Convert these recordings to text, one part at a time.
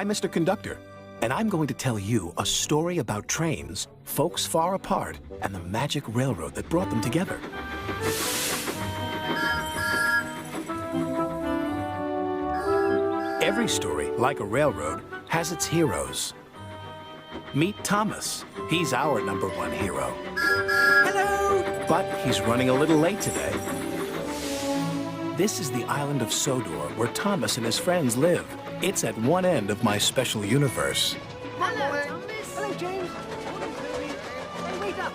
I'm Mr. Conductor, and I'm going to tell you a story about trains, folks far apart, and the magic railroad that brought them together. Every story, like a railroad, has its heroes. Meet Thomas. He's our #1 hero. Hello! But he's running a little late today. This is the island of Sodor, where Thomas and his friends live. It's at one end of my special universe. Hello, Thomas! Hello, James! Hey, wait up!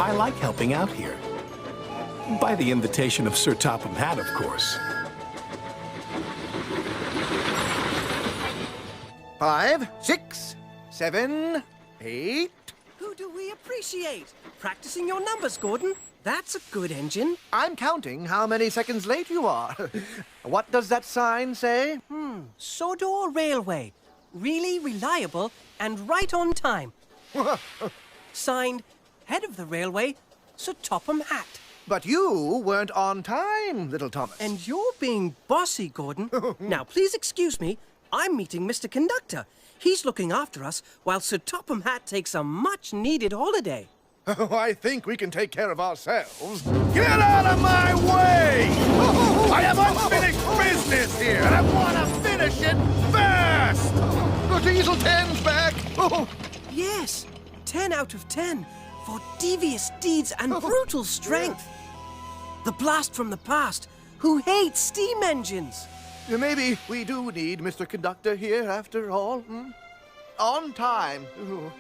I like helping out here. By the invitation of Sir Topham Hatt, of course. 5, 6, 7, 8. Who do we appreciate? Practicing your numbers, Gordon. That's a good engine. I'm counting how many seconds late you are. What does that sign say? Sodor Railway. Really reliable and right on time. Signed, head of the railway, Sir Topham Hatt. But you weren't on time, little Thomas. And you're being bossy, Gordon. Now, please excuse me. I'm meeting Mr. Conductor. He's looking after us while Sir Topham Hatt takes a much-needed holiday. Oh, I think we can take care of ourselves. Get out of my way! I have unfinished business here, and I want to finish it fast! The Diesel 10's back! Yes, 10 out of 10 for devious deeds and brutal strength. The blast from the past, who hates steam engines. Maybe we do need Mr. Conductor here after all. On time.